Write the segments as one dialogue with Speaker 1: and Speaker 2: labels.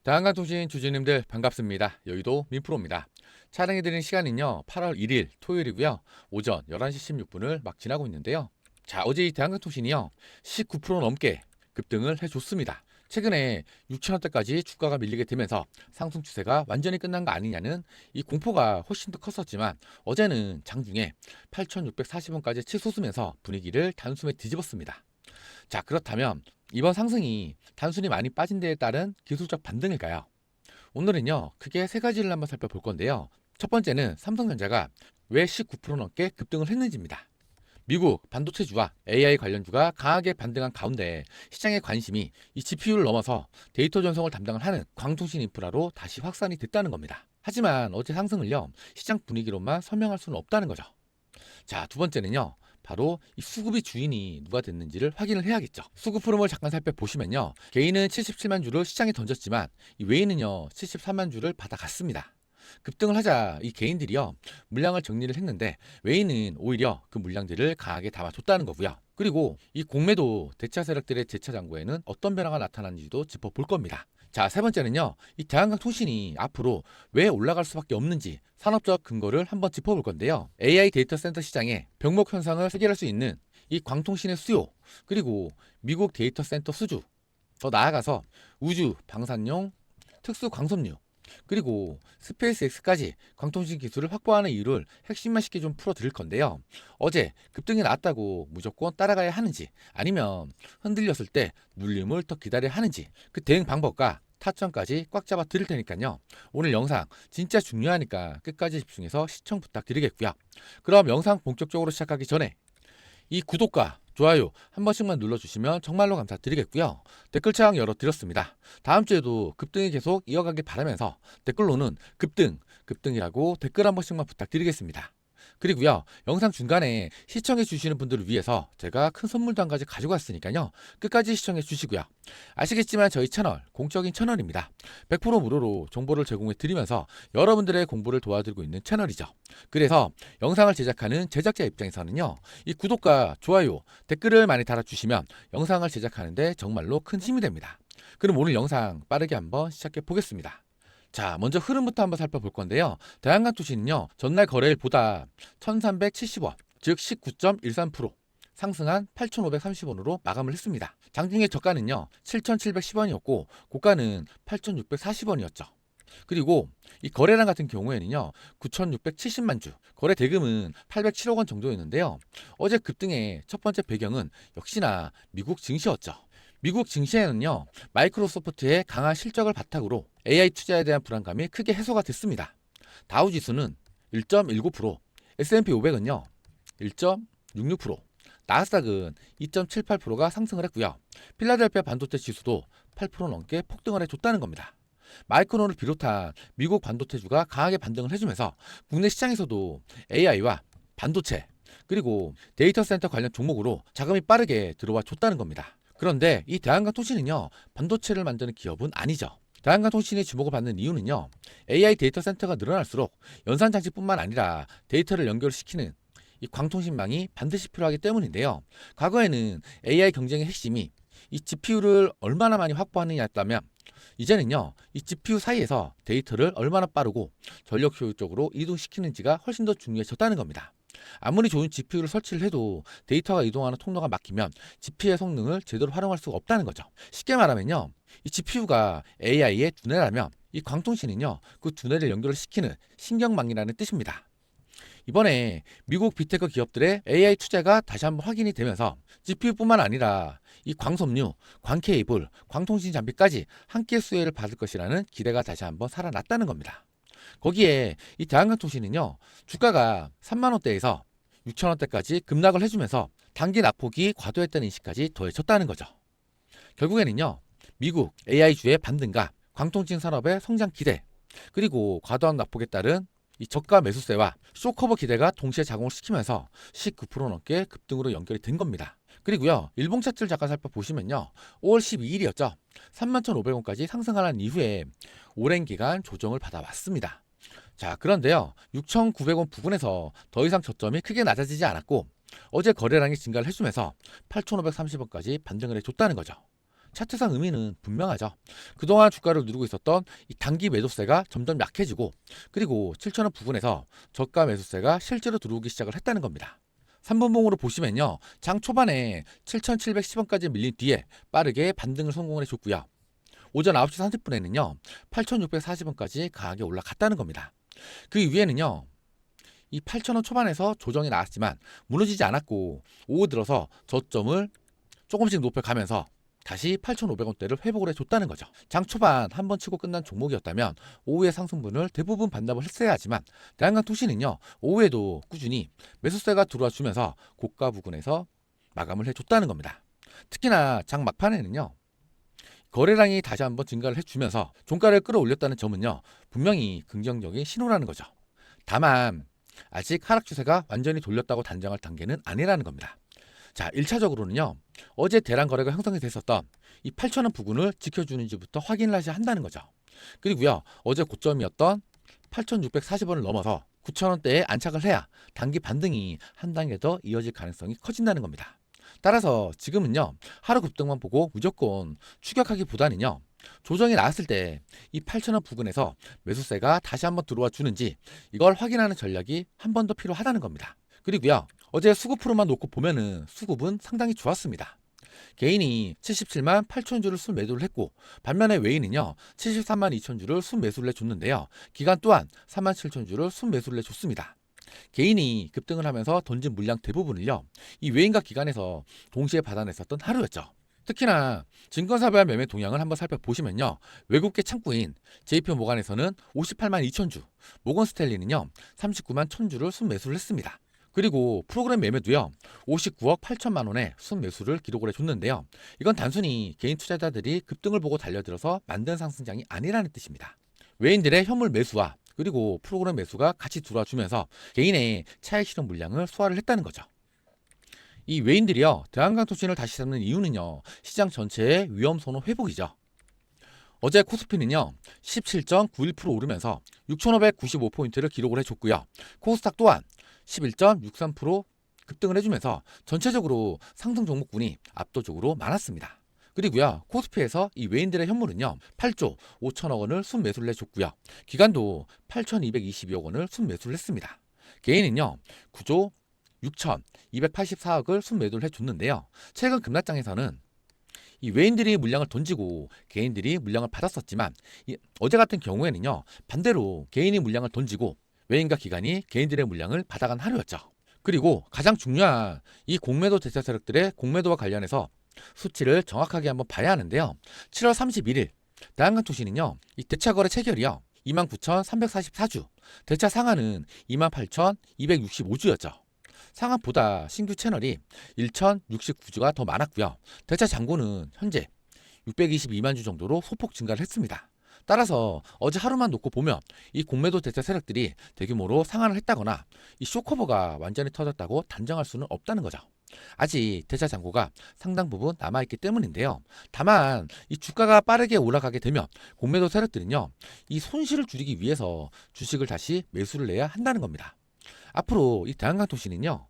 Speaker 1: 대한강통신 주주님들 반갑습니다. 여의도 민프로입니다. 촬영해드리는 시간은요 8월 1일 토요일이고요. 오전 11시 16분을 막 지나고 있는데요. 자, 어제 이 대한강통신이요 19% 넘게 급등을 해줬습니다. 최근에 6천원대까지 주가가 밀리게 되면서 상승 추세가 완전히 끝난 거 아니냐는 이 공포가 훨씬 더 컸었지만, 어제는 장중에 8,640원까지 치솟으면서 분위기를 단숨에 뒤집었습니다. 자, 그렇다면 이번 상승이 단순히 많이 빠진 데에 따른 기술적 반등일까요? 오늘은요 크게 세 가지를 한번 살펴볼 건데요. 첫 번째는 삼성전자가 왜 19% 넘게 급등을 했는지입니다. 미국 반도체주와 AI 관련주가 강하게 반등한 가운데 시장의 관심이 이 GPU를 넘어서 데이터 전송을 담당을 하는 광통신 인프라로 다시 확산이 됐다는 겁니다. 하지만 어제 상승을요 시장 분위기로만 설명할 수는 없다는 거죠. 자, 두 번째는요 바로 이 수급의 주인이 누가 됐는지를 확인을 해야겠죠. 수급 흐름을 잠깐 살펴보시면요, 개인은 77만 주를 시장에 던졌지만 이 외인은요 73만 주를 받아갔습니다. 급등을 하자 이 개인들이요 물량을 정리를 했는데, 외인은 오히려 그 물량들을 강하게 담아줬다는 거고요. 그리고 이 공매도 대차 세력들의 재차 잔고에는 어떤 변화가 나타나는지도 짚어볼 겁니다. 자, 세 번째는요 이 대한강통신이 앞으로 왜 올라갈 수밖에 없는지 산업적 근거를 한번 짚어볼 건데요. AI 데이터 센터 시장의 병목 현상을 해결할 수 있는 이 광통신의 수요, 그리고 미국 데이터 센터 수주, 더 나아가서 우주 방산용 특수 광섬유, 그리고 스페이스 X까지 광통신 기술을 확보하는 이유를 핵심만 쉽게 좀 풀어드릴 건데요. 어제 급등이 나왔다고 무조건 따라가야 하는지, 아니면 흔들렸을 때 눌림을 더 기다려야 하는지, 그 대응 방법과 타점까지 꽉 잡아 드릴 테니까요. 오늘 영상 진짜 중요하니까 끝까지 집중해서 시청 부탁드리겠고요. 그럼 영상 본격적으로 시작하기 전에 이 구독과 좋아요 한 번씩만 눌러주시면 정말로 감사드리겠고요. 댓글창 열어드렸습니다. 다음 주에도 급등이 계속 이어가길 바라면서 댓글로는 급등이라고 댓글 한 번씩만 부탁드리겠습니다. 그리고요, 영상 중간에 시청해 주시는 분들을 위해서 제가 큰 선물도 한 가지 가지고 왔으니까요, 끝까지 시청해 주시고요. 아시겠지만 저희 채널 공적인 채널입니다. 100% 무료로 정보를 제공해 드리면서 여러분들의 공부를 도와드리고 있는 채널이죠. 그래서 영상을 제작하는 제작자 입장에서는요, 이 구독과 좋아요, 댓글을 많이 달아주시면 영상을 제작하는데 정말로 큰 힘이 됩니다. 그럼 오늘 영상 빠르게 한번 시작해 보겠습니다. 자, 먼저 흐름부터 한번 살펴볼 건데요. 대한강통신은요 전날 거래일보다 1370원, 즉 19.13% 상승한 8530원으로 마감을 했습니다. 장중에 저가는요 7710원이었고 고가는 8640원이었죠. 그리고 이 거래량 같은 경우에는요 9670만 주, 거래 대금은 807억 원 정도였는데요. 어제 급등의 첫 번째 배경은 역시나 미국 증시였죠. 미국 증시에는요 마이크로소프트의 강한 실적을 바탕으로 AI 투자에 대한 불안감이 크게 해소가 됐습니다. 다우지수는 1.19%, S&P 500은요 1.66%, 나스닥은 2.78%가 상승을 했고요. 필라델피아 반도체 지수도 8% 넘게 폭등을 해줬다는 겁니다. 마이크론을 비롯한 미국 반도체주가 강하게 반등을 해주면서 국내 시장에서도 AI와 반도체, 그리고 데이터 센터 관련 종목으로 자금이 빠르게 들어와 줬다는 겁니다. 그런데 이 대한강통신은요 반도체를 만드는 기업은 아니죠. 대한강통신이 주목을 받는 이유는요, AI 데이터 센터가 늘어날수록 연산장치뿐만 아니라 데이터를 연결시키는 이 광통신망이 반드시 필요하기 때문인데요. 과거에는 AI 경쟁의 핵심이 이 GPU를 얼마나 많이 확보하느냐였다면, 이제는요 이 GPU 사이에서 데이터를 얼마나 빠르고 전력 효율적으로 이동시키는지가 훨씬 더 중요해졌다는 겁니다. 아무리 좋은 GPU를 설치를 해도 데이터가 이동하는 통로가 막히면 GPU의 성능을 제대로 활용할 수가 없다는 거죠. 쉽게 말하면요, 이 GPU가 AI의 두뇌라면 이 광통신은요 그 두뇌를 연결을 시키는 신경망이라는 뜻입니다. 이번에 미국 빅테크 기업들의 AI 투자가 다시 한번 확인이 되면서 GPU뿐만 아니라 이 광섬유, 광케이블, 광통신 장비까지 함께 수혜를 받을 것이라는 기대가 다시 한번 살아났다는 겁니다. 거기에 이 대한강통신은요 주가가 3만원대에서 6천원대까지 급락을 해주면서 단기 낙폭이 과도했다는 인식까지 더해졌다는 거죠. 결국에는요 미국 AI주의 반등과 광통신 산업의 성장 기대, 그리고 과도한 낙폭에 따른 이 저가 매수세와 쇼커버 기대가 동시에 작용을 시키면서 19% 넘게 급등으로 연결이 된 겁니다. 그리고요 일봉 차트를 잠깐 살펴보시면요 5월 12일이었죠. 31,500원까지 상승하는 이후에 오랜 기간 조정을 받아왔습니다. 자, 그런데요 6,900원 부근에서 더 이상 저점이 크게 낮아지지 않았고 어제 거래량이 증가를 해주면서 8,530원까지 반등을 해줬다는 거죠. 차트상 의미는 분명하죠. 그동안 주가를 누르고 있었던 이 단기 매도세가 점점 약해지고, 그리고 7,000원 부근에서 저가 매수세가 실제로 들어오기 시작을 했다는 겁니다. 3분봉으로 보시면요, 장 초반에 7,710원까지 밀린 뒤에 빠르게 반등을 성공을 해줬고요. 오전 9시 30분에는요 8,640원까지 강하게 올라갔다는 겁니다. 그 이후에는요 이 8,000원 초반에서 조정이 나왔지만 무너지지 않았고, 오후 들어서 저점을 조금씩 높여가면서 다시 8,500원대를 회복을 해줬다는 거죠. 장 초반 한번 치고 끝난 종목이었다면 오후의 상승분을 대부분 반납을 했어야 하지만, 대한강통신은요 오후에도 꾸준히 매수세가 들어와 주면서 고가 부근에서 마감을 해줬다는 겁니다. 특히나 장 막판에는요 거래량이 다시 한번 증가를 해주면서 종가를 끌어올렸다는 점은요 분명히 긍정적인 신호라는 거죠. 다만 아직 하락 추세가 완전히 돌렸다고 단정할 단계는 아니라는 겁니다. 자, 1차적으로는요 어제 대량 거래가 형성이 됐었던 이 8,000원 부근을 지켜주는지부터 확인을 하셔야 한다는 거죠. 그리고요 어제 고점이었던 8,640원을 넘어서 9,000원대에 안착을 해야 단기 반등이 한 단계 더 이어질 가능성이 커진다는 겁니다. 따라서 지금은요 하루 급등만 보고 무조건 추격하기보다는요 조정이 나왔을 때 이 8,000원 부근에서 매수세가 다시 한번 들어와 주는지 이걸 확인하는 전략이 한 번 더 필요하다는 겁니다. 그리고요 어제 수급 프로만 놓고 보면은 수급은 상당히 좋았습니다. 개인이 77만 8천 주를 순매도를 했고, 반면에 외인은요 73만 2천 주를 순매수를 해줬는데요, 기간 또한 3만 7천 주를 순매수를 해줬습니다. 개인이 급등을 하면서 던진 물량 대부분을요 이 외인과 기관에서 동시에 받아냈었던 하루였죠. 특히나 증권사별 매매 동향을 한번 살펴보시면요 외국계 창구인 JP모간에서는 58만 2천 주, 모건스탠리는요 39만 1천 주를 순매수를 했습니다. 그리고 프로그램 매매도요 59억 8천만 원의 순매수를 기록을 해줬는데요, 이건 단순히 개인 투자자들이 급등을 보고 달려들어서 만든 상승장이 아니라는 뜻입니다. 외인들의 현물 매수와 그리고 프로그램 매수가 같이 들어와주면서 개인의 차익 실현 물량을 소화를 했다는 거죠. 이 외인들이요 대한강통신을 다시 잡는 이유는요 시장 전체의 위험 선호 회복이죠. 어제 코스피는요 17.91% 오르면서 6,595포인트를 기록을 해줬고요, 코스닥 또한 11.63% 급등을 해주면서 전체적으로 상승 종목군이 압도적으로 많았습니다. 그리고요 코스피에서 이 외인들의 현물은요 8조 5천억 원을 순매수를 해줬고요, 기관도 8,222억 원을 순매수를 했습니다. 개인은요 9조 6,284억을 순매도를 해줬는데요, 최근 급락장에서는 이 외인들이 물량을 던지고 개인들이 물량을 받았었지만, 어제 같은 경우에는요 반대로 개인이 물량을 던지고 외인과 기관이 개인들의 물량을 받아간 하루였죠. 그리고 가장 중요한 이 공매도 대차 세력들의 공매도와 관련해서 수치를 정확하게 한번 봐야 하는데요, 7월 31일 대한강통신은요 이 대차 거래 체결이요 29,344주, 대차 상한은 28,265주였죠. 상한보다 신규 채널이 1,069주가 더 많았고요, 대차 잔고는 현재 622만 주 정도로 소폭 증가를 했습니다. 따라서 어제 하루만 놓고 보면 이 공매도 대차 세력들이 대규모로 상한을 했다거나 이 쇼커버가 완전히 터졌다고 단정할 수는 없다는 거죠. 아직 대차 잔고가 상당 부분 남아있기 때문인데요, 다만 이 주가가 빠르게 올라가게 되면 공매도 세력들은요 이 손실을 줄이기 위해서 주식을 다시 매수를 해야 한다는 겁니다. 앞으로 이 대한강통신은요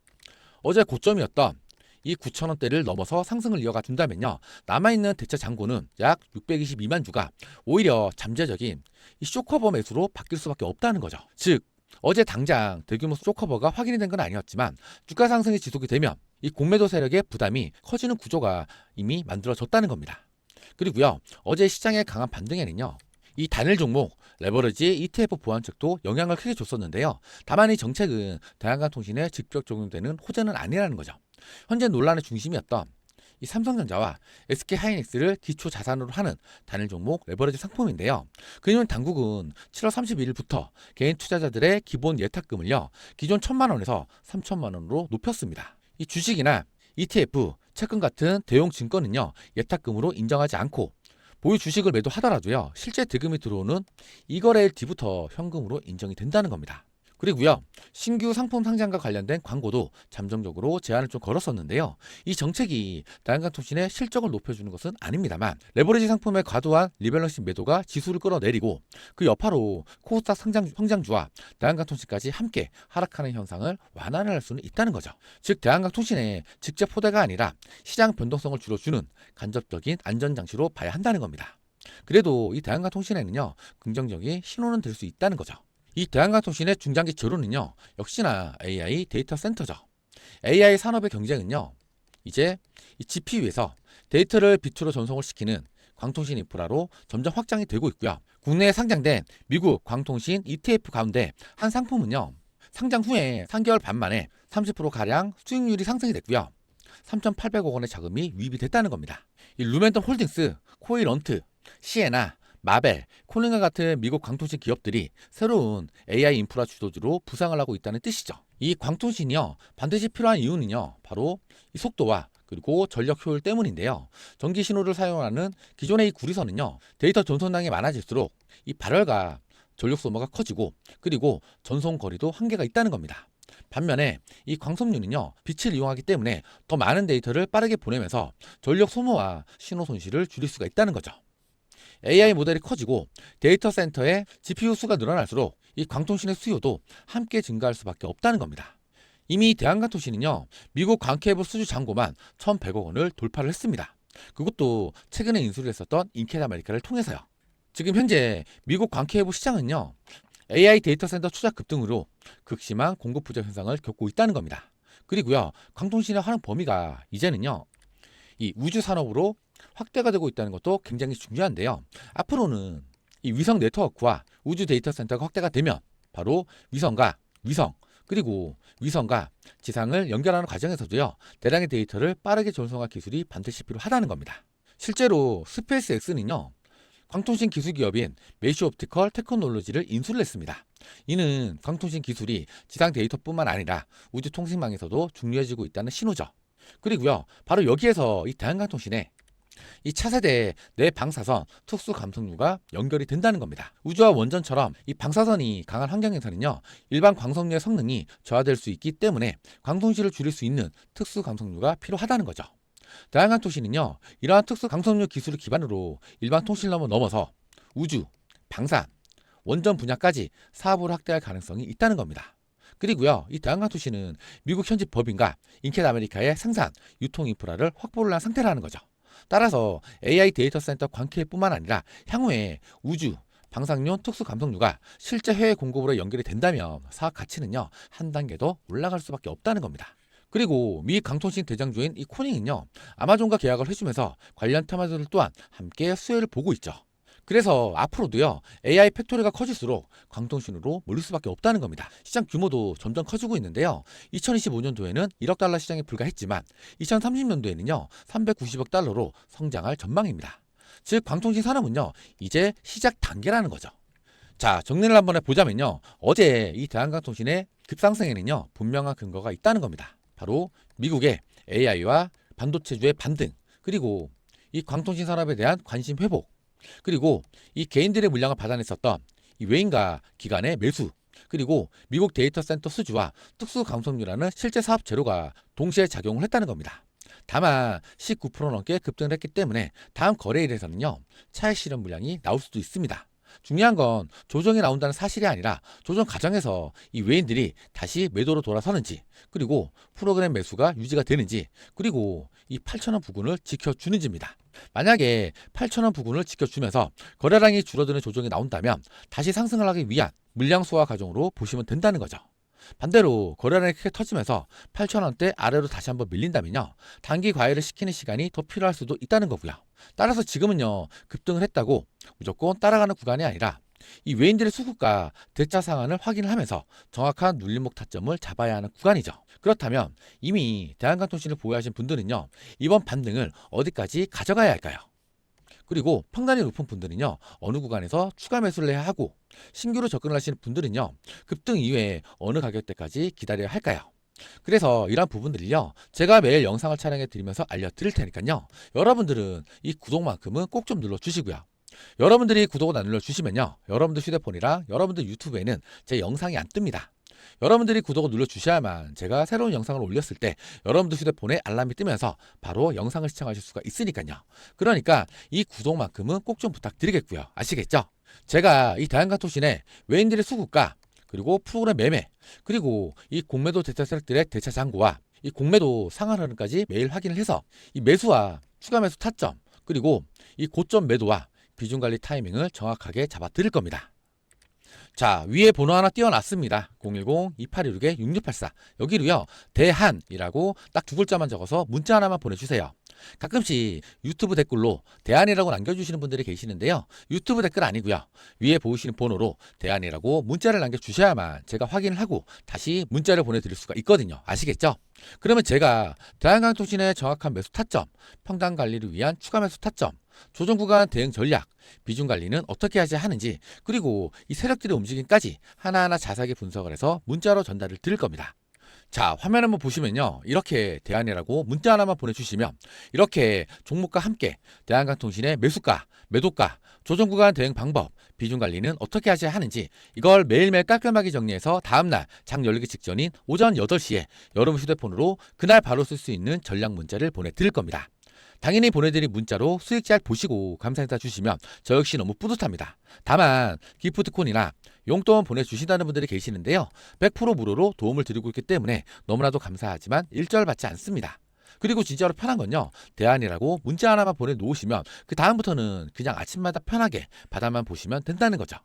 Speaker 1: 어제 고점이었던 이 9,000원대를 넘어서 상승을 이어가 준다면요 남아있는 대차 잔고는 약 622만 주가 오히려 잠재적인 이 쇼커버 매수로 바뀔 수밖에 없다는 거죠. 즉 어제 당장 대규모 쇼커버가 확인이 된 건 아니었지만 주가 상승이 지속이 되면 이 공매도 세력의 부담이 커지는 구조가 이미 만들어졌다는 겁니다. 그리고요 어제 시장의 강한 반등에는요 이 단일 종목 레버리지 ETF 보완책도 영향을 크게 줬었는데요, 다만 이 정책은 대한강통신에 직접 적용되는 호재는 아니라는 거죠. 현재 논란의 중심이었던 이 삼성전자와 SK하이닉스를 기초 자산으로 하는 단일 종목 레버리지 상품인데요, 그이유는 당국은 7월 31일부터 개인 투자자들의 기본 예탁금을요 기존 1,000만 원에서 3,000만 원으로 높였습니다. 이 주식이나 ETF, 채권 같은 대형 증권은요 예탁금으로 인정하지 않고 보유 주식을 매도하더라도요 실제 대금이 들어오는 이거래일 뒤부터 현금으로 인정이 된다는 겁니다. 그리고요, 신규 상품 상장과 관련된 광고도 잠정적으로 제한을 좀 걸었었는데요. 이 정책이 대한강통신의 실적을 높여주는 것은 아닙니다만, 레버리지 상품의 과도한 리밸런싱 매도가 지수를 끌어내리고 그 여파로 코스닥 성장주와 대한강통신까지 함께 하락하는 현상을 완화할 수는 있다는 거죠. 즉 대한강통신의 직접 호대가 아니라 시장 변동성을 주로 주는 간접적인 안전장치로 봐야 한다는 겁니다. 그래도 이 대한강통신에는요, 긍정적인 신호는 될 수 있다는 거죠. 이 대한강통신의 중장기 재료는요, 역시나 AI 데이터 센터죠. AI 산업의 경쟁은요, 이제 이 GPU에서 데이터를 빛으로 전송을 시키는 광통신 인프라로 점점 확장이 되고 있고요. 국내에 상장된 미국 광통신 ETF 가운데 한 상품은요, 상장 후에 3개월 반 만에 30%가량 수익률이 상승이 됐고요. 3,800억 원의 자금이 유입이 됐다는 겁니다. 이 루멘텀 홀딩스, 코일런트, 시에나, 마벨, 코닝과 같은 미국 광통신 기업들이 새로운 AI 인프라 주도주로 부상을 하고 있다는 뜻이죠. 이 광통신이요, 반드시 필요한 이유는요, 바로 이 속도와 그리고 전력 효율 때문인데요. 전기 신호를 사용하는 기존의 이 구리선은요, 데이터 전송량이 많아질수록 이 발열과 전력 소모가 커지고 그리고 전송 거리도 한계가 있다는 겁니다. 반면에 이 광섬유는요, 빛을 이용하기 때문에 더 많은 데이터를 빠르게 보내면서 전력 소모와 신호 손실을 줄일 수가 있다는 거죠. AI 모델이 커지고 데이터 센터의 GPU 수가 늘어날수록 이 광통신의 수요도 함께 증가할 수밖에 없다는 겁니다. 이미 대한강통신은요, 미국 광케이블 수주 잔고만 1,100억 원을 돌파를 했습니다. 그것도 최근에 인수를 했었던 인켈 아메리카를 통해서요. 지금 현재 미국 광케이블 시장은요, AI 데이터 센터 투자 급등으로 극심한 공급 부족 현상을 겪고 있다는 겁니다. 그리고요, 광통신의 활용 범위가 이제는요, 이 우주 산업으로 확대가 되고 있다는 것도 굉장히 중요한데요. 앞으로는 이 위성 네트워크와 우주 데이터 센터가 확대가 되면 바로 위성과 위성 그리고 위성과 지상을 연결하는 과정에서도요, 대량의 데이터를 빠르게 전송할 기술이 반드시 필요하다는 겁니다. 실제로 스페이스X는요, 광통신 기술 기업인 메시 옵티컬 테크놀로지를 인수를 했습니다. 이는 광통신 기술이 지상 데이터뿐만 아니라 우주 통신망에서도 중요해지고 있다는 신호죠. 그리고요, 바로 여기에서 이 대한강통신에 이 차세대 내 방사선 특수 감속류가 연결이 된다는 겁니다. 우주와 원전처럼 이 방사선이 강한 환경에서는요, 일반 광석류의 성능이 저하될 수 있기 때문에 광통실을 줄일 수 있는 특수 감속류가 필요하다는 거죠. 대한강통신은요, 이러한 특수 감속류 기술을 기반으로 일반 통신망을 넘어서 우주, 방산, 원전 분야까지 사업을 확대할 가능성이 있다는 겁니다. 그리고요, 이 대한강통신은 미국 현지 법인과 인켈 아메리카의 생산, 유통 인프라를 확보를 한 상태라는 거죠. 따라서 AI 데이터 센터 광케이뿐만 아니라 향후에 우주, 방사능 특수 감속류가 실제 해외 공급으로 연결이 된다면 사업 가치는요, 한 단계 더 올라갈 수밖에 없다는 겁니다. 그리고 미 강통신 대장주인 이 코닝은요, 아마존과 계약을 해주면서 관련 테마들 또한 함께 수혜를 보고 있죠. 그래서 앞으로도요, AI 팩토리가 커질수록 광통신으로 몰릴 수밖에 없다는 겁니다. 시장 규모도 점점 커지고 있는데요. 2025년도에는 1억 달러 시장에 불과했지만 2030년도에는요 390억 달러로 성장할 전망입니다. 즉 광통신 산업은요, 이제 시작 단계라는 거죠. 자, 정리를 한번 해보자면요, 어제 이 대한강통신의 급상승에는요 분명한 근거가 있다는 겁니다. 바로 미국의 AI와 반도체주의 반등, 그리고 이 광통신 산업에 대한 관심 회복, 그리고 이 개인들의 물량을 받아냈었던 이 외인과 기관의 매수, 그리고 미국 데이터 센터 수주와 특수 감속률이라는 실제 사업 재료가 동시에 작용을 했다는 겁니다. 다만 19% 넘게 급등을 했기 때문에 다음 거래일에서는요, 차익 실현 물량이 나올 수도 있습니다. 중요한 건 조정이 나온다는 사실이 아니라 조정 과정에서 이 외인들이 다시 매도로 돌아서는지, 그리고 프로그램 매수가 유지가 되는지, 그리고 이 8,000원 부근을 지켜주는지입니다. 만약에 8,000원 부근을 지켜주면서 거래량이 줄어드는 조정이 나온다면 다시 상승을 하기 위한 물량 소화 과정으로 보시면 된다는 거죠. 반대로 거래량이 크게 터지면서 8,000원대 아래로 다시 한번 밀린다면요, 단기 과열을 시키는 시간이 더 필요할 수도 있다는 거고요. 따라서 지금은요, 급등을 했다고 무조건 따라가는 구간이 아니라 이 외인들의 수급과 대차 상한을 확인을 하면서 정확한 눌림목 타점을 잡아야 하는 구간이죠. 그렇다면 이미 대한강통신을 보유하신 분들은요, 이번 반등을 어디까지 가져가야 할까요? 그리고 평단이 높은 분들은요, 어느 구간에서 추가 매수를 해야 하고, 신규로 접근을 하시는 분들은요, 급등 이후에 어느 가격대까지 기다려야 할까요? 그래서 이런 부분들을요, 제가 매일 영상을 촬영해 드리면서 알려드릴 테니까요, 여러분들은 이 구독만큼은 꼭 좀 눌러주시고요. 여러분들이 구독을 안 눌러주시면요, 여러분들 휴대폰이랑 여러분들 유튜브에는 제 영상이 안 뜹니다. 여러분들이 구독을 눌러주셔야만 제가 새로운 영상을 올렸을 때 여러분들 휴대폰에 알람이 뜨면서 바로 영상을 시청하실 수가 있으니까요. 그러니까 이 구독만큼은 꼭 좀 부탁드리겠고요. 아시겠죠? 제가 이 대한강통신의 외인들의 수급가, 그리고 프로그램 매매, 그리고 이 공매도 대차 세력들의 대차 잔고와 이 공매도 상한 흐름까지 매일 확인을 해서 이 매수와 추가 매수 타점, 그리고 이 고점 매도와 비중 관리 타이밍을 정확하게 잡아 드릴 겁니다. 자, 위에 번호 하나 띄워놨습니다. 010-2816-6684. 여기로요, 대한이라고 딱 두 글자만 적어서 문자 하나만 보내주세요. 가끔씩 유튜브 댓글로 대한이라고 남겨주시는 분들이 계시는데요. 유튜브 댓글 아니고요. 위에 보이시는 번호로 대한이라고 문자를 남겨주셔야만 제가 확인을 하고 다시 문자를 보내드릴 수가 있거든요. 아시겠죠? 그러면 제가 대한강통신의 정확한 매수 타점, 평단 관리를 위한 추가 매수 타점, 조정 구간 대응 전략, 비중 관리는 어떻게 하셔야 하는지, 그리고 이 세력들의 움직임까지 하나하나 자세하게 분석을 해서 문자로 전달을 드릴 겁니다. 자, 화면 한번 보시면요, 이렇게 대한이라고 문자 하나만 보내주시면 이렇게 종목과 함께 대한강통신의 매수가, 매도가, 조정 구간 대응 방법, 비중 관리는 어떻게 하셔야 하는지 이걸 매일매일 깔끔하게 정리해서 다음날 장 열리기 직전인 오전 8시에 여러분 휴대폰으로 그날 바로 쓸 수 있는 전략 문자를 보내드릴 겁니다. 당연히 보내드린 문자로 수익 잘 보시고 감사인사 주시면 저 역시 너무 뿌듯합니다. 다만 기프트콘이나 용돈 보내주신다는 분들이 계시는데요. 100% 무료로 도움을 드리고 있기 때문에 너무나도 감사하지만 일절 받지 않습니다. 그리고 진짜로 편한 건요, 대안이라고 문자 하나만 보내놓으시면 그 다음부터는 그냥 아침마다 편하게 바닥만 보시면 된다는 거죠.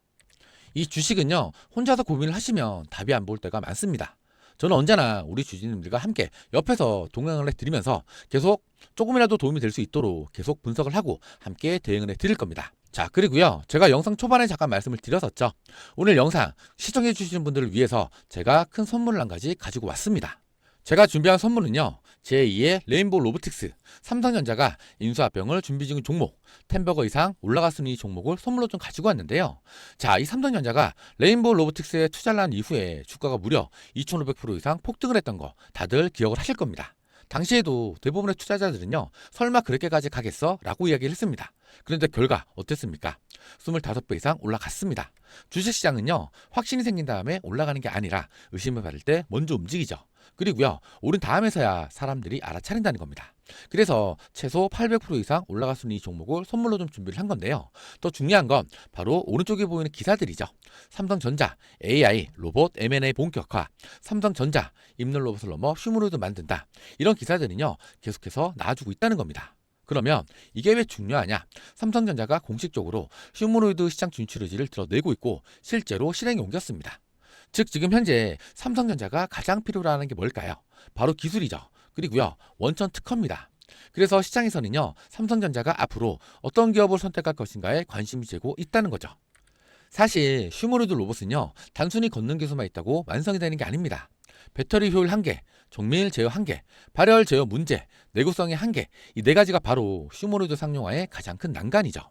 Speaker 1: 이 주식은요, 혼자서 고민을 하시면 답이 안 보일 때가 많습니다. 저는 언제나 우리 주주님들과 함께 옆에서 동행을 해드리면서 계속 조금이라도 도움이 될 수 있도록 계속 분석을 하고 함께 대응을 해드릴 겁니다. 자, 그리고요, 제가 영상 초반에 잠깐 말씀을 드렸었죠. 오늘 영상 시청해 주시는 분들을 위해서 제가 큰 선물을 한 가지 가지고 왔습니다. 제가 준비한 선물은요, 제2의 레인보우 로보틱스, 삼성전자가 인수합병을 준비 중인 종목, 10버거 이상 올라갔으니 이 종목을 선물로 좀 가지고 왔는데요. 자, 이 삼성전자가 레인보우 로보틱스에 투자를 한 이후에 주가가 무려 2500% 이상 폭등을 했던 거 다들 기억을 하실 겁니다. 당시에도 대부분의 투자자들은요, 설마 그렇게까지 가겠어? 라고 이야기를 했습니다. 그런데 결과 어땠습니까? 25배 이상 올라갔습니다. 주식시장은요, 확신이 생긴 다음에 올라가는 게 아니라 의심을 받을 때 먼저 움직이죠. 그리고요, 오른 다음에서야 사람들이 알아차린다는 겁니다. 그래서 최소 800% 이상 올라갔으니 이 종목을 선물로 좀 준비를 한 건데요. 더 중요한 건 바로 오른쪽에 보이는 기사들이죠. 삼성전자, AI, 로봇, M&A 본격화, 삼성전자, 입는 로봇을 넘어 휴머노이드 만든다. 이런 기사들은요, 계속해서 나와주고 있다는 겁니다. 그러면 이게 왜 중요하냐? 삼성전자가 공식적으로 휴머노이드 시장 진출 의지를 드러내고 있고 실제로 실행에 옮겼습니다. 즉 지금 현재 삼성전자가 가장 필요로 하는 게 뭘까요? 바로 기술이죠. 그리고요, 원천 특허입니다. 그래서 시장에서는요, 삼성전자가 앞으로 어떤 기업을 선택할 것인가에 관심이 제고 있다는 거죠. 사실 휴머노이드 로봇은요, 단순히 걷는 기술만 있다고 완성이 되는 게 아닙니다. 배터리 효율 한계, 정밀 제어 한계, 발열 제어 문제, 내구성의 한계, 이 네 가지가 바로 휴머노이드 상용화의 가장 큰 난관이죠.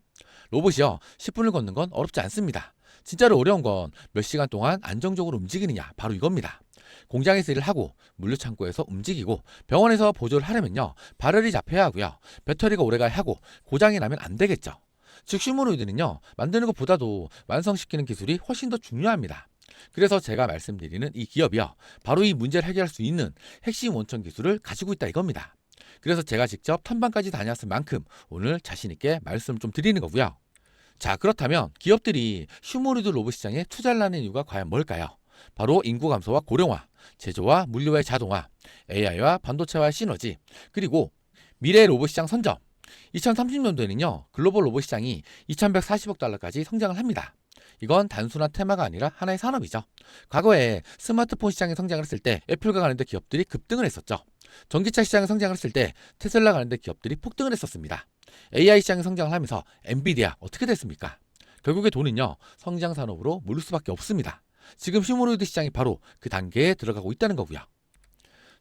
Speaker 1: 로봇이요, 10분을 걷는 건 어렵지 않습니다. 진짜로 어려운 건 몇 시간 동안 안정적으로 움직이느냐, 바로 이겁니다. 공장에서 일을 하고 물류창고에서 움직이고 병원에서 보조를 하려면요, 발열이 잡혀야 하고요, 배터리가 오래가야 하고 고장이 나면 안 되겠죠. 즉 휴머노이드는요, 만드는 것보다도 완성시키는 기술이 훨씬 더 중요합니다. 그래서 제가 말씀드리는 이 기업이요, 바로 이 문제를 해결할 수 있는 핵심 원천 기술을 가지고 있다 이겁니다. 그래서 제가 직접 탐방까지 다녔을 만큼 오늘 자신있게 말씀을 좀 드리는 거고요. 자, 그렇다면 기업들이 휴머노이드 로봇 시장에 투자를 하는 이유가 과연 뭘까요? 바로 인구 감소와 고령화, 제조와 물류의 자동화, AI와 반도체와의 시너지, 그리고 미래 로봇 시장 선점. 2030년도에는요, 글로벌 로봇 시장이 2140억 달러까지 성장을 합니다. 이건 단순한 테마가 아니라 하나의 산업이죠. 과거에 스마트폰 시장이 성장을 했을 때 애플과 관련된 기업들이 급등을 했었죠. 전기차 시장이 성장을 했을 때 테슬라 관련된 기업들이 폭등을 했었습니다. AI 시장이 성장을 하면서 엔비디아 어떻게 됐습니까? 결국에 돈은요, 성장 산업으로 몰릴 수밖에 없습니다. 지금 휴머노이드 시장이 바로 그 단계에 들어가고 있다는 거고요.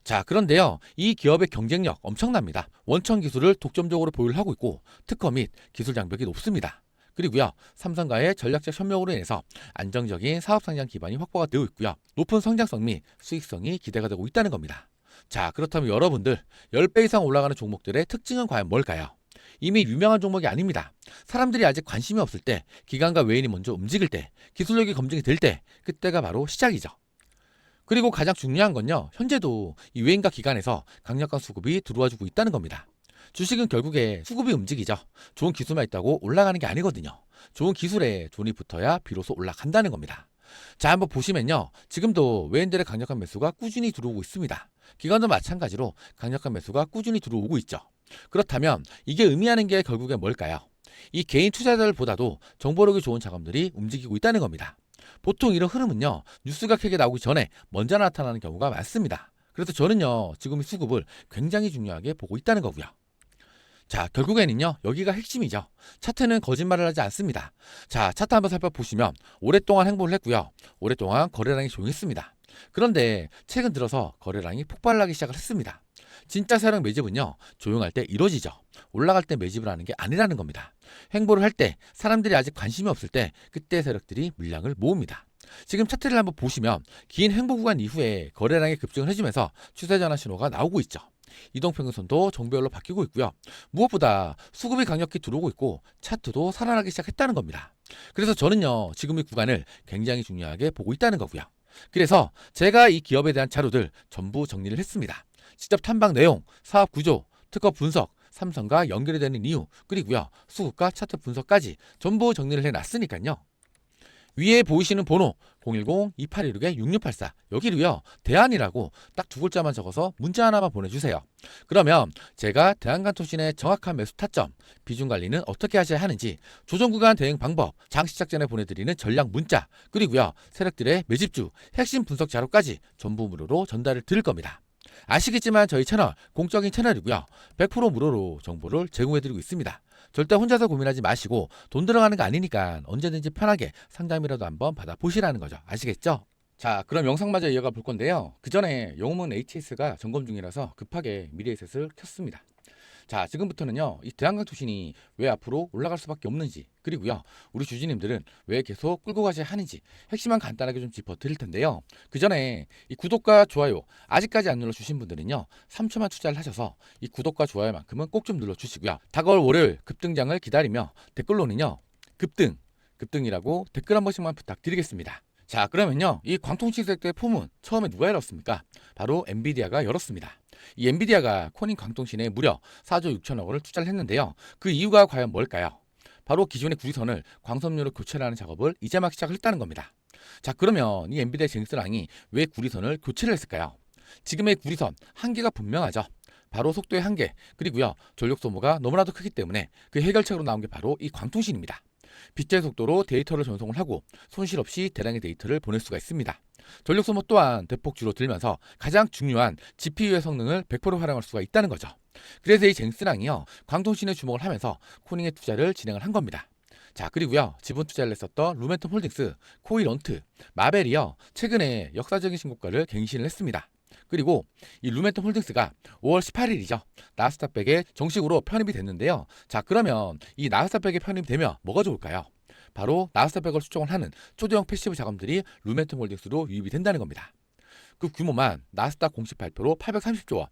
Speaker 1: 자, 그런데요, 이 기업의 경쟁력 엄청납니다. 원천 기술을 독점적으로 보유를 하고 있고 특허 및 기술 장벽이 높습니다. 그리고요, 삼성과의 전략적 협력으로 인해서 안정적인 사업 성장 기반이 확보가 되어 있고요, 높은 성장성 및 수익성이 기대가 되고 있다는 겁니다. 자, 그렇다면 여러분들 10배 이상 올라가는 종목들의 특징은 과연 뭘까요? 이미 유명한 종목이 아닙니다. 사람들이 아직 관심이 없을 때, 기관과 외인이 먼저 움직일 때, 기술력이 검증이 될 때, 그때가 바로 시작이죠. 그리고 가장 중요한 건요, 현재도 이 외인가 기관에서 강력한 수급이 들어와주고 있다는 겁니다. 주식은 결국에 수급이 움직이죠. 좋은 기술만 있다고 올라가는 게 아니거든요. 좋은 기술에 돈이 붙어야 비로소 올라간다는 겁니다. 자, 한번 보시면요, 지금도 외인들의 강력한 매수가 꾸준히 들어오고 있습니다. 기관도 마찬가지로 강력한 매수가 꾸준히 들어오고 있죠. 그렇다면 이게 의미하는 게 결국에 뭘까요? 이 개인 투자자들보다도 정보력이 좋은 자금들이 움직이고 있다는 겁니다. 보통 이런 흐름은요, 뉴스가 크게 나오기 전에 먼저 나타나는 경우가 많습니다. 그래서 저는요, 지금 이 수급을 굉장히 중요하게 보고 있다는 거고요. 자, 결국에는요, 여기가 핵심이죠. 차트는 거짓말을 하지 않습니다. 자, 차트 한번 살펴보시면 오랫동안 행보를 했고요. 오랫동안 거래량이 조용했습니다. 그런데 최근 들어서 거래량이 폭발하기 시작을 했습니다. 진짜 세력 매집은요, 조용할 때 이루어지죠. 올라갈 때 매집을 하는 게 아니라는 겁니다. 행보를 할 때 사람들이 아직 관심이 없을 때 그때 세력들이 물량을 모읍니다. 지금 차트를 한번 보시면 긴 행보 구간 이후에 거래량이 급증을 해주면서 추세 전환 신호가 나오고 있죠. 이동평균선도 종별로 바뀌고 있고요. 무엇보다 수급이 강력히 들어오고 있고 차트도 살아나기 시작했다는 겁니다. 그래서 저는요, 지금 이 구간을 굉장히 중요하게 보고 있다는 거고요. 그래서 제가 이 기업에 대한 자료들 전부 정리를 했습니다. 직접 탐방 내용, 사업 구조, 특허 분석, 삼성과 연결이 되는 이유, 그리고요, 수급과 차트 분석까지 전부 정리를 해놨으니까요. 위에 보이시는 번호 010-2816-6684 여기로요, 대안이라고 딱 두 글자만 적어서 문자 하나만 보내주세요. 그러면 제가 대한간통신의 정확한 매수 타점, 비중 관리는 어떻게 하셔야 하는지, 조정 구간 대응 방법, 장 시작 전에 보내드리는 전략 문자, 그리고요, 세력들의 매집주, 핵심 분석 자료까지 전부 무료로 전달을 드릴 겁니다. 아시겠지만 저희 채널 공적인 채널이고요. 100% 무료로 정보를 제공해드리고 있습니다. 절대 혼자서 고민하지 마시고 돈 들어가는 거 아니니까 언제든지 편하게 상담이라도 한번 받아보시라는 거죠. 아시겠죠? 자, 그럼 영상마저 이어가 볼 건데요. 그 전에 영웅문 HS가 점검 중이라서 급하게 미래에셋을 켰습니다. 자, 지금부터는요, 이 대한강통신이 왜 앞으로 올라갈 수밖에 없는지, 그리고요, 우리 주주님들은 왜 계속 끌고 가셔야 하는지 핵심만 간단하게 좀 짚어드릴 텐데요. 그 전에 이 구독과 좋아요 아직까지 안 눌러주신 분들은요, 3초만 투자를 하셔서 이 구독과 좋아요만큼은 꼭 좀 눌러주시고요. 다가올 월요일 급등장을 기다리며 댓글로는요, 급등이라고 댓글 한 번씩만 부탁드리겠습니다. 자, 그러면요, 이 광통신 섹터의 포문 처음에 누가 열었습니까? 바로 엔비디아가 열었습니다. 이 엔비디아가 코닝 광통신에 무려 4조 6천억 원을 투자를 했는데요. 그 이유가 과연 뭘까요? 바로 기존의 구리선을 광섬유로 교체하는 작업을 이제 막 시작을 했다는 겁니다. 자, 그러면 이 엔비디아 쟁스랑이 왜 구리선을 교체를 했을까요? 지금의 구리선 한계가 분명하죠. 바로 속도의 한계, 그리고요, 전력 소모가 너무나도 크기 때문에 그 해결책으로 나온 게 바로 이 광통신입니다. 빛의 속도로 데이터를 전송을 하고 손실 없이 대량의 데이터를 보낼 수가 있습니다. 전력 소모 또한 대폭 줄어들면서 가장 중요한 GPU의 성능을 100% 활용할 수가 있다는 거죠. 그래서 이 쟁스랑이요, 광통신에 주목을 하면서 코닝의 투자를 진행을 한 겁니다. 자, 그리고요, 지분 투자를 했었던 루멘텀 홀딩스, 코일런트, 마벨이요, 최근에 역사적인 신고가를 갱신을 했습니다. 그리고 이 루멘텀 홀딩스가 5월 18일이죠. 나스닥백에 정식으로 편입이 됐는데요. 자, 그러면 이 나스닥백에 편입되면 뭐가 좋을까요? 바로 나스닥백을 수종을 하는 초대형 패시브 자금들이 루멘텀 홀딩스로 유입이 된다는 겁니다. 그 규모만 나스닥 공식 발표로 830조 원.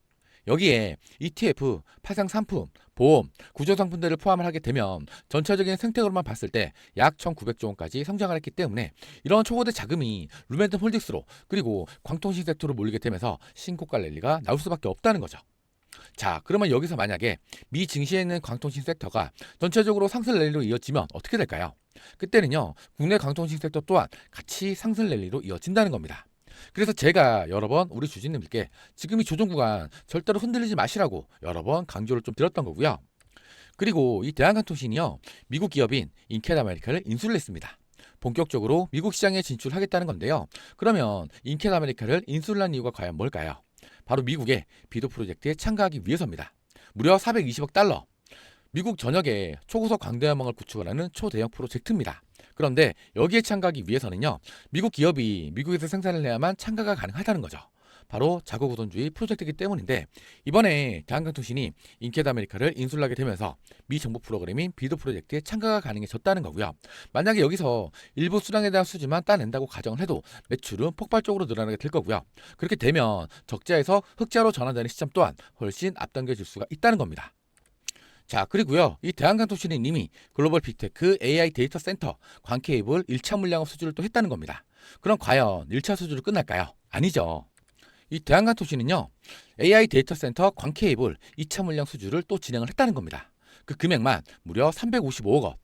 Speaker 1: 여기에 ETF, 파생 상품, 보험, 구조 상품들을 포함을 하게 되면 전체적인 생태계로만 봤을 때 약 1,900조 원까지 성장을 했기 때문에 이런 초거대 자금이 루멘텀 홀딩스로, 그리고 광통신 섹터로 몰리게 되면서 신고가 랠리가 나올 수밖에 없다는 거죠. 자, 그러면 여기서 만약에 미 증시에 있는 광통신 섹터가 전체적으로 상승 랠리로 이어지면 어떻게 될까요? 그때는요, 국내 광통신 섹터 또한 같이 상승 랠리로 이어진다는 겁니다. 그래서 제가 여러 번 우리 주주님들께 지금 이 조정 구간 절대로 흔들리지 마시라고 여러 번 강조를 좀 드렸던 거고요. 그리고 이 대한간통신이요, 미국 기업인 인캣 아메리카를 인수를 했습니다. 본격적으로 미국 시장에 진출하겠다는 건데요. 그러면 인캣 아메리카를 인수를 한 이유가 과연 뭘까요? 바로 미국의 비도 프로젝트에 참가하기 위해서입니다. 무려 420억 달러. 미국 전역에 초고속 광대야망을 구축하는 초대형 프로젝트입니다. 그런데 여기에 참가하기 위해서는요, 미국 기업이 미국에서 생산을 해야만 참가가 가능하다는 거죠. 바로 자국 우선주의 프로젝트이기 때문인데, 이번에 대한강통신이 인캣 아메리카를 인수를 하게 되면서 미 정부 프로그램인 비도 프로젝트에 참가가 가능해졌다는 거고요. 만약에 여기서 일부 수량에 대한 수지만 따낸다고 가정을 해도 매출은 폭발적으로 늘어나게 될 거고요. 그렇게 되면 적자에서 흑자로 전환되는 시점 또한 훨씬 앞당겨질 수가 있다는 겁니다. 자, 그리고요, 이 대한강통신이 이미 글로벌 빅테크 AI 데이터 센터 광케이블 1차 물량업 수주를 또 했다는 겁니다. 그럼 과연 1차 수주로 끝날까요? 아니죠. 이 대한간통신은요, AI 데이터 센터 광 케이블 2차 물량 수주를 또 진행을 했다는 겁니다. 그 금액만 무려 355억 원.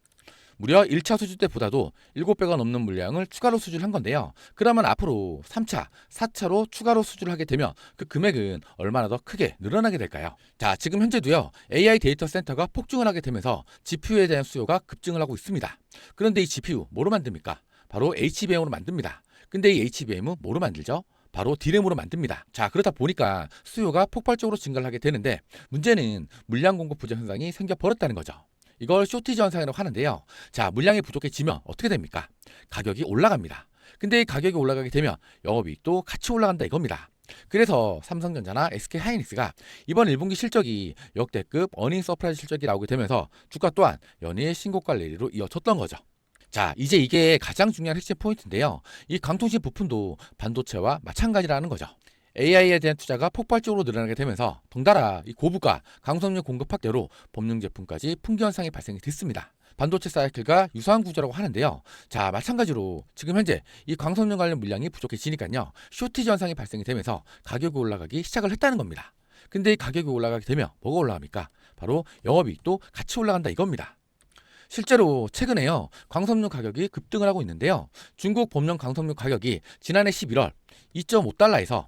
Speaker 1: 무려 1차 수주 때보다도 7배가 넘는 물량을 추가로 수주를 한 건데요. 그러면 앞으로 3차, 4차로 추가로 수주를 하게 되면 그 금액은 얼마나 더 크게 늘어나게 될까요? 자, 지금 현재도요, AI 데이터 센터가 폭증을 하게 되면서 GPU에 대한 수요가 급증을 하고 있습니다. 그런데 이 GPU 뭐로 만듭니까? 바로 HBM으로 만듭니다. 근데 이 HBM은 뭐로 만들죠? 바로 D램으로 만듭니다. 자, 그러다 보니까 수요가 폭발적으로 증가를 하게 되는데, 문제는 물량 공급 부족 현상이 생겨 버렸다는 거죠. 이걸 쇼티지 현상이라고 하는데요. 자, 물량이 부족해지면 어떻게 됩니까? 가격이 올라갑니다. 근데 이 가격이 올라가게 되면 영업이익도 같이 올라간다 이겁니다. 그래서 삼성전자나 SK하이닉스가 이번 1분기 실적이 역대급 어닝 서프라이즈 실적이 나오게 되면서 주가 또한 연일 신고가 랠리로 이어졌던 거죠. 자, 이제 이게 가장 중요한 핵심 포인트인데요. 이 강통신 부품도 반도체와 마찬가지라는 거죠. AI에 대한 투자가 폭발적으로 늘어나게 되면서 덩달아 이 고부가 강성유 공급 확대로 범용 제품까지 풍기 현상이 발생이 됐습니다. 반도체 사이클과 유사한 구조라고 하는데요. 자, 마찬가지로 지금 현재 이 광석유 관련 물량이 부족해지니까요, 쇼티지 현상이 발생이 되면서 가격이 올라가기 시작을 했다는 겁니다. 근데 이 가격이 올라가게 되면 뭐가 올라갑니까? 바로 영업이익도 같이 올라간다 이겁니다. 실제로 최근에요, 광석유 가격이 급등을 하고 있는데요. 중국 법령 광석유 가격이 지난해 11월 2.5달러에서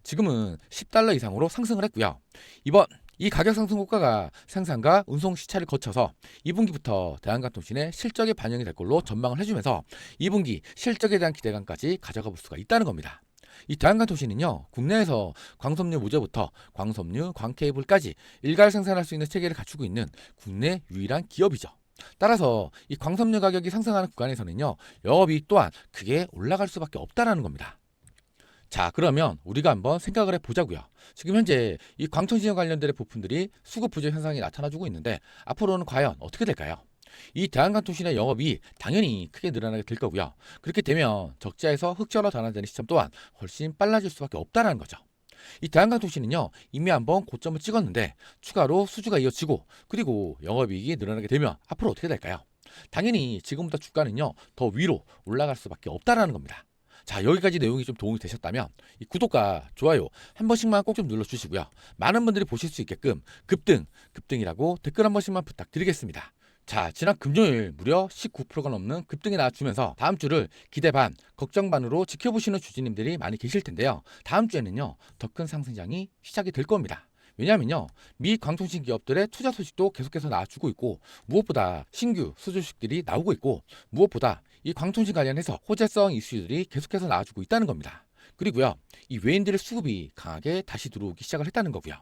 Speaker 1: 지금은 10달러 이상으로 상승을 했고요. 이번 이 가격 상승 효과가 생산과 운송 시차를 거쳐서 2분기부터 대한간통신의 실적에 반영이 될 걸로 전망을 해주면서 2분기 실적에 대한 기대감까지 가져가 볼 수가 있다는 겁니다. 이 대한간통신은요, 국내에서 광섬유 모재부터 광섬유, 광케이블까지 일괄 생산할 수 있는 체계를 갖추고 있는 국내 유일한 기업이죠. 따라서 이 광섬유 가격이 상승하는 구간에서는요, 영업이익 또한 크게 올라갈 수밖에 없다는 겁니다. 자, 그러면 우리가 한번 생각을 해보자고요. 지금 현재 이 광천지역 관련된 부품들이 수급 부족 현상이 나타나주고 있는데, 앞으로는 과연 어떻게 될까요? 이 대한간통신의 영업이 당연히 크게 늘어나게 될 거고요. 그렇게 되면 적자에서 흑자로 전환되는 시점 또한 훨씬 빨라질 수밖에 없다는 거죠. 이 대한간통신은요, 이미 한번 고점을 찍었는데 추가로 수주가 이어지고, 그리고 영업이익이 늘어나게 되면 앞으로 어떻게 될까요? 당연히 지금부터 주가는요, 더 위로 올라갈 수밖에 없다는 겁니다. 자, 여기까지 내용이 좀 도움이 되셨다면 이 구독과 좋아요 한 번씩만 꼭 좀 눌러주시고요. 많은 분들이 보실 수 있게끔 급등이라고 댓글 한 번씩만 부탁드리겠습니다. 자, 지난 금요일 무려 19%가 넘는 급등이 나와주면서 다음 주를 기대 반, 걱정 반으로 지켜보시는 주주님들이 많이 계실 텐데요. 다음 주에는요, 더 큰 상승장이 시작이 될 겁니다. 왜냐하면요, 미 광통신 기업들의 투자 소식도 계속해서 나와주고 있고, 무엇보다 신규 수주식들이 나오고 있고, 무엇보다 이 광통신 관련해서 호재성 이슈들이 계속해서 나와주고 있다는 겁니다. 그리고요, 이 외인들의 수급이 강하게 다시 들어오기 시작을 했다는 거고요.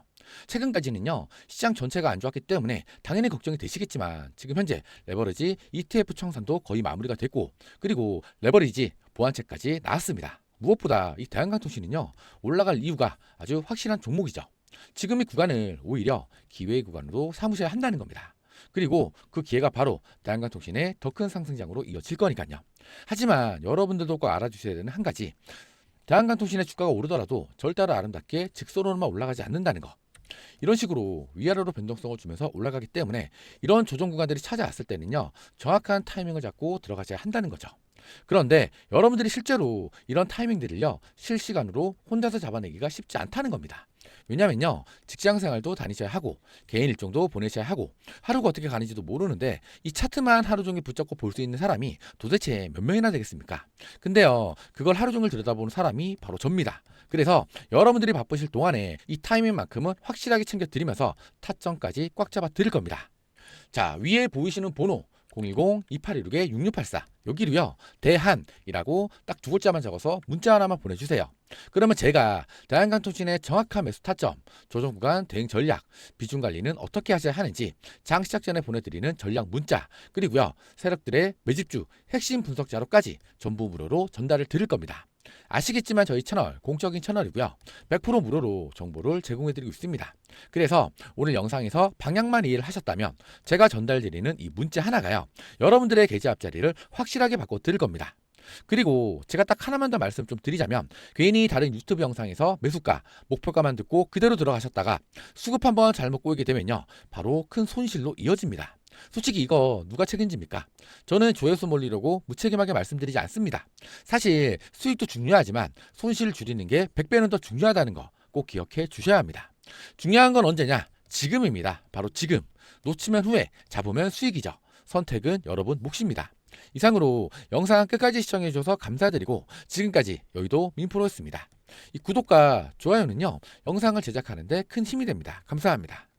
Speaker 1: 최근까지는요, 시장 전체가 안 좋았기 때문에 당연히 걱정이 되시겠지만, 지금 현재 레버리지 ETF 청산도 거의 마무리가 됐고, 그리고 레버리지 보완책까지 나왔습니다. 무엇보다 이 대한간통신은요, 올라갈 이유가 아주 확실한 종목이죠. 지금 이 구간을 오히려 기회의 구간으로 삼으셔야 한다는 겁니다. 그리고 그 기회가 바로 대한간통신의 더 큰 상승장으로 이어질 거니까요. 하지만 여러분들도 꼭 알아주셔야 되는 한 가지, 대한간통신의 주가가 오르더라도 절대로 아름답게 직선으로만 올라가지 않는다는 거. 이런 식으로 위아래로 변동성을 주면서 올라가기 때문에 이런 조정 구간들이 찾아왔을 때는요, 정확한 타이밍을 잡고 들어가셔야 한다는 거죠. 그런데 여러분들이 실제로 이런 타이밍들을요, 실시간으로 혼자서 잡아내기가 쉽지 않다는 겁니다. 왜냐면요, 직장 생활도 다니셔야 하고 개인 일정도 보내셔야 하고 하루가 어떻게 가는지도 모르는데, 이 차트만 하루 종일 붙잡고 볼 수 있는 사람이 도대체 몇 명이나 되겠습니까? 근데요, 그걸 하루 종일 들여다보는 사람이 바로 접니다. 그래서 여러분들이 바쁘실 동안에 이 타이밍만큼은 확실하게 챙겨드리면서 타점까지 꽉 잡아 드릴 겁니다. 자, 위에 보이시는 번호 010-2816-6684 여기로요, 대한이라고 딱 두 글자만 적어서 문자 하나만 보내주세요. 그러면 제가 대한간통신의 정확한 매수 타점, 조정 구간 대응 전략, 비중 관리는 어떻게 하셔야 하는지 장 시작 전에 보내드리는 전략 문자, 그리고요, 세력들의 매집주 핵심 분석 자료까지 전부 무료로 전달을 드릴 겁니다. 아시겠지만 저희 채널 공적인 채널이고요, 100% 무료로 정보를 제공해드리고 있습니다. 그래서 오늘 영상에서 방향만 이해를 하셨다면 제가 전달드리는 이 문자 하나가요, 여러분들의 계좌 앞자리를 확실하게 바꿔 드릴 겁니다. 그리고 제가 딱 하나만 더 말씀 좀 드리자면, 괜히 다른 유튜브 영상에서 매수가, 목표가만 듣고 그대로 들어가셨다가 수급 한번 잘못 꼬이게 되면요, 바로 큰 손실로 이어집니다. 솔직히 이거 누가 책임집니까? 저는 조회수 몰리려고 무책임하게 말씀드리지 않습니다. 사실 수익도 중요하지만 손실을 줄이는 게 100배는 더 중요하다는 거 꼭 기억해 주셔야 합니다. 중요한 건 언제냐? 지금입니다. 바로 지금. 놓치면 후회, 잡으면 수익이죠. 선택은 여러분 몫입니다. 이상으로 영상 끝까지 시청해 주셔서 감사드리고 지금까지 여의도 민프로였습니다. 이 구독과 좋아요는요 영상을 제작하는데 큰 힘이 됩니다. 감사합니다.